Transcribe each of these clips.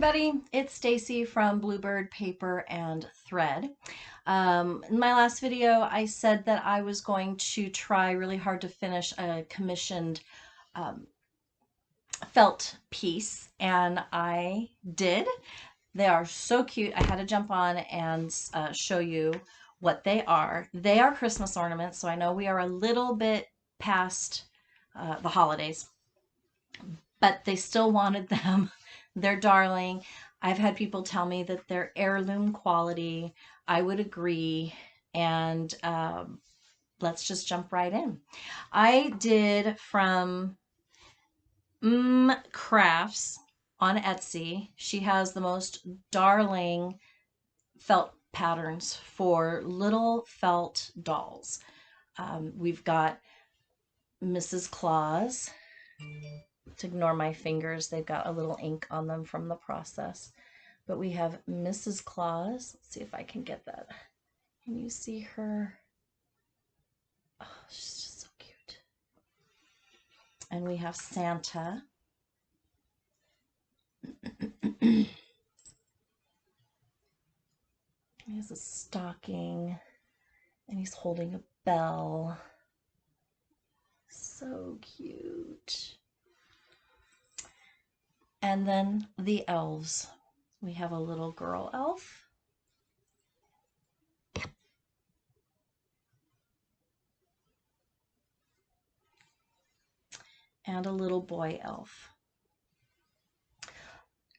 everybody, it's Stacy from Bluebird Paper and Thread. In my last video, I said that I was going to try really hard to finish a commissioned felt piece, and I did. They are so cute. I had to jump on and show you what they are. They are Christmas ornaments, so I know we are a little bit past the holidays, but they still wanted them. They're darling. I've had people tell me that they're heirloom quality. I would agree. And let's just jump right in. I did from mmmcrafts on Etsy. She has the most darling felt patterns for little felt dolls. We've got Mrs. Claus. To ignore my fingers, they've got a little ink on them from the process. But we have Mrs. Claus. Let's see if I can get that. Can you see her? Oh, she's just so cute. And we have Santa. He has a stocking, and he's holding a bell. So cute. And then the elves. We have a little girl elf. And a little boy elf.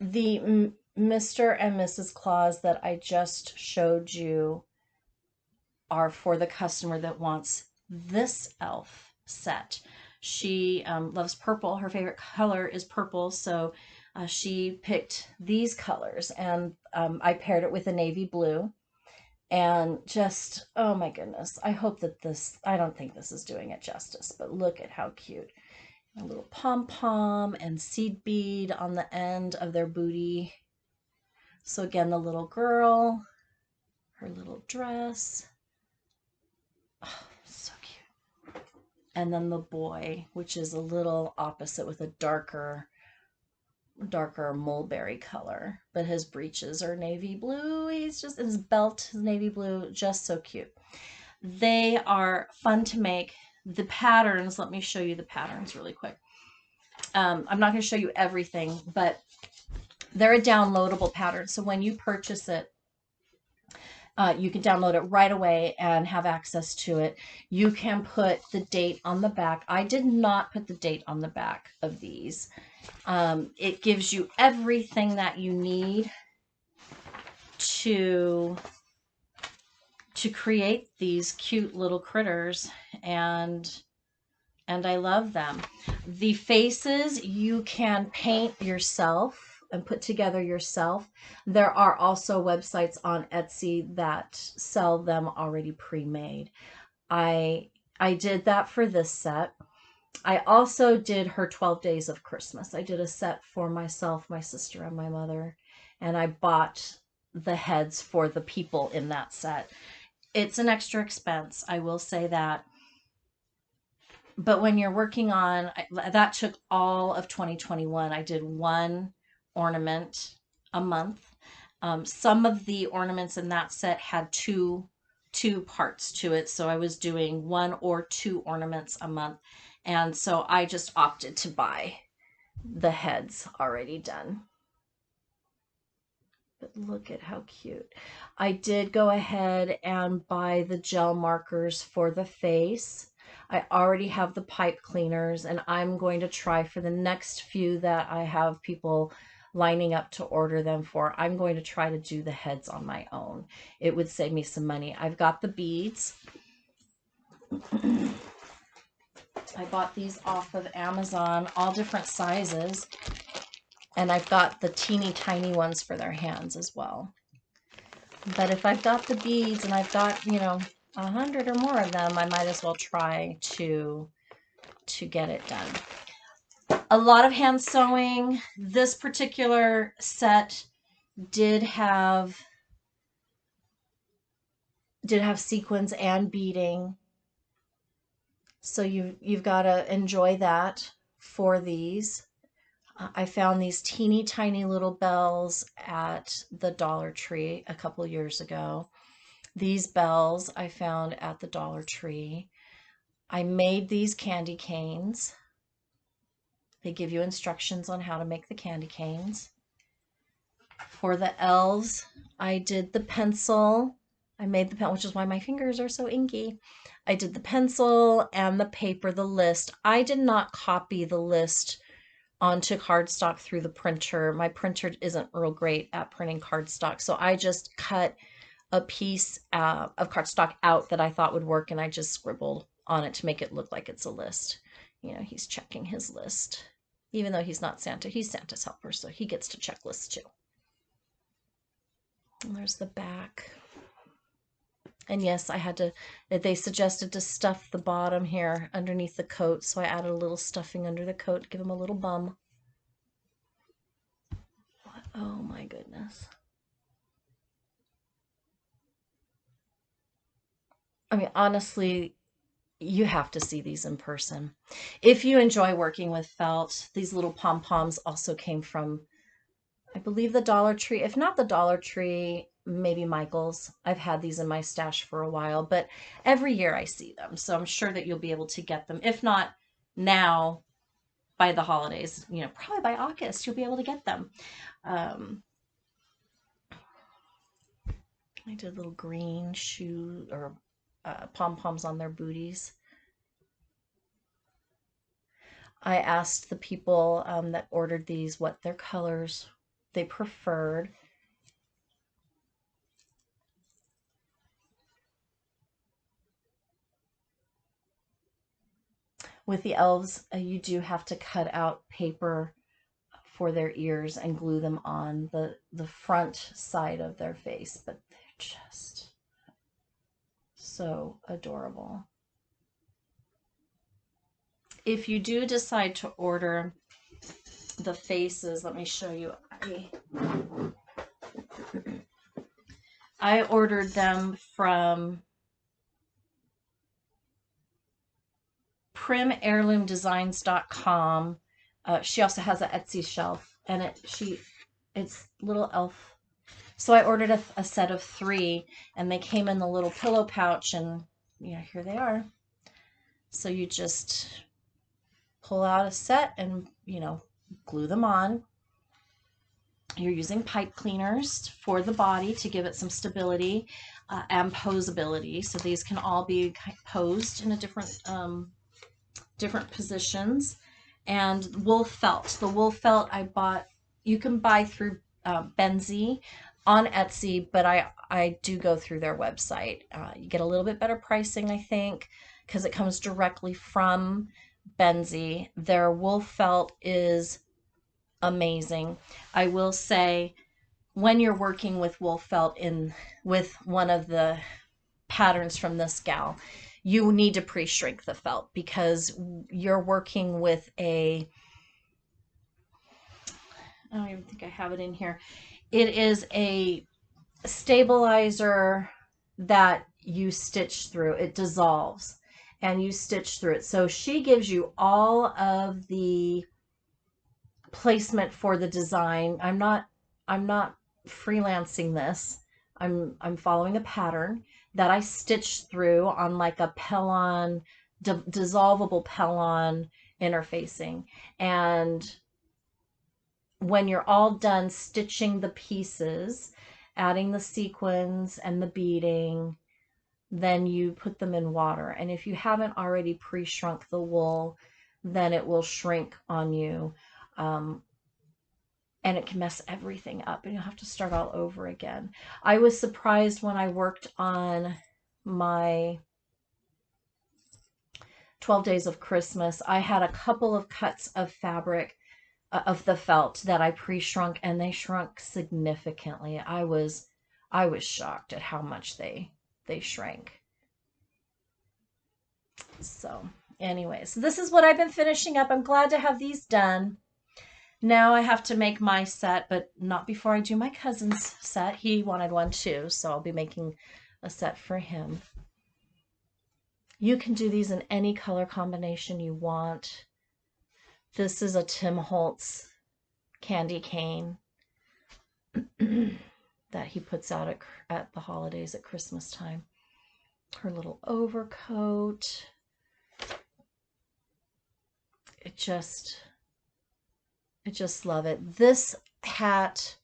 The Mr. and Mrs. Claus that I just showed you are for the customer that wants this elf set. She loves purple. Her favorite color is purple, so she picked these colors, and I paired it with a navy blue. And just, oh my goodness, I hope that I don't think this is doing it justice, but look at how cute. A little pom-pom and seed bead on the end of their booty. So again, the little girl, her little dress. Oh, so cute. And then the boy, which is a little opposite with a darker mulberry color, but his breeches are navy blue. His belt is navy blue, just so cute. They are fun to make. The patterns, let me show you the patterns really quick. I'm not going to show you everything, but they're a downloadable pattern. So when you purchase it, you can download it right away and have access to it. You can put the date on the back. I did not put the date on the back of these. It gives you everything that you need to create these cute little critters, and I love them. The faces you can paint yourself and put together yourself. There are also websites on Etsy that sell them already pre-made. I did that for this set. I also did her 12 Days of Christmas. I did a set for myself, my sister, and my mother, and I bought the heads for the people in that set. It's an extra expense, I will say that. But when you're working on, that took all of 2021. I did one ornament a month. Some of the ornaments in that set had two parts to it. So I was doing 1 or 2 ornaments a month. And so I just opted to buy the heads already done. But look at how cute. I did go ahead and buy the gel markers for the face. I already have the pipe cleaners, and I'm going to try for the next few that I have people lining up to order them for. I'm going to try to do the heads on my own. It would save me some money. I've got the beads. I bought these off of Amazon, all different sizes. And I've got the teeny tiny ones for their hands as well. But if I've got the beads and I've got, 100 or more of them, I might as well try to get it done. A lot of hand sewing. This particular set did have sequins and beading. So you've got to enjoy that for these. I found these teeny tiny little bells at the Dollar Tree a couple years ago. These bells I found at the Dollar Tree. I made these candy canes. They give you instructions on how to make the candy canes. For the elves, I did the pencil. I made the pen, which is why my fingers are so inky. I did the pencil and the paper, the list. I did not copy the list onto cardstock through the printer. My printer isn't real great at printing cardstock, so I just cut a piece of cardstock out that I thought would work, and I just scribbled on it to make it look like it's a list. You know, he's checking his list. Even though he's not Santa, he's Santa's helper, so he gets to check lists too. And there's the back. And yes, I had to, they suggested to stuff the bottom here underneath the coat, so I added a little stuffing under the coat to give him a little bum. Oh my goodness. I mean, honestly, you have to see these in person. If you enjoy working with felt, these little pom-poms also came from, I believe, the Dollar Tree. If not the Dollar Tree, maybe Michael's. I've had these in my stash for a while, but every year I see them, so I'm sure that you'll be able to get them. If not now, by the holidays, you know, probably by August, you'll be able to get them. I did little green shoe or pom-poms on their booties. I asked the people that ordered these what their colors they preferred. With the elves, you do have to cut out paper for their ears and glue them on the front side of their face, but they're just so adorable. If you do decide to order the faces, let me show you. I ordered them from primheirloomdesigns.com. She also has an Etsy shelf, and it's little elf. So I ordered a set of 3, and they came in the little pillow pouch, and yeah, here they are. So you just pull out a set and, you know, glue them on. You're using pipe cleaners for the body to give it some stability and posability. So these can all be posed in a different positions. And wool felt. The wool felt I bought, you can buy through Benzie on Etsy, but I do go through their website. You get a little bit better pricing, I think, because it comes directly from Benzie. Their wool felt is amazing. I will say, when you're working with wool felt with one of the patterns from this gal, you need to pre-shrink the felt, because you're working with I don't even think I have it in here. It is a stabilizer that you stitch through. It dissolves and you stitch through it. So she gives you all of the placement for the design. I'm not freelancing this. I'm following a pattern that I stitched through on like a Pellon, dissolvable Pellon interfacing. And when you're all done stitching the pieces, adding the sequins and the beading, then you put them in water. And if you haven't already pre-shrunk the wool, then it will shrink on you. And it can mess everything up, and you'll have to start all over again. I was surprised when I worked on my 12 Days of Christmas. I had a couple of cuts of fabric of the felt that I pre-shrunk, and they shrunk significantly. I was shocked at how much they shrank. So anyways, this is what I've been finishing up. I'm glad to have these done. Now I have to make my set, but not before I do my cousin's set. He wanted one too, so I'll be making a set for him. You can do these in any color combination you want. This is a Tim Holtz candy cane that he puts out at the holidays at Christmas time. Her little overcoat. I just love it. This hat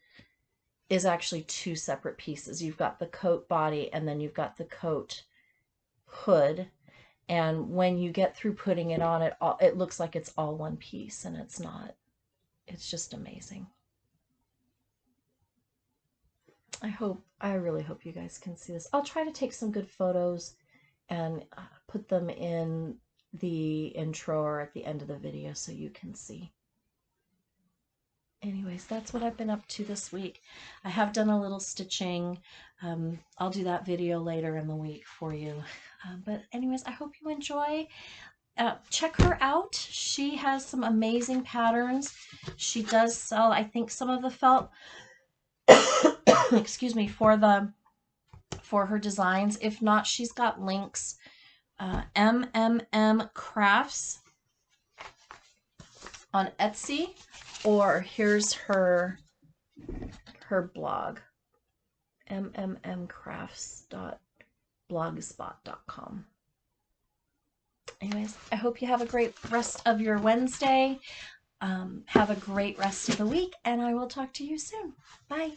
is actually two separate pieces. You've got the coat body and then you've got the coat hood. And when you get through putting it on, it looks like it's all one piece, and it's not. It's just amazing. I really hope you guys can see this. I'll try to take some good photos and put them in the intro or at the end of the video so you can see. Anyways, that's what I've been up to this week. I have done a little stitching. I'll do that video later in the week for you. But anyways, I hope you enjoy. Check her out. She has some amazing patterns. She does sell, I think, some of the felt, excuse me, for her designs. If not, she's got links. mmmcrafts on Etsy, or here's her blog, mmmcrafts.blogspot.com. Anyways, I hope you have a great rest of your Wednesday. Have a great rest of the week, and I will talk to you soon. Bye.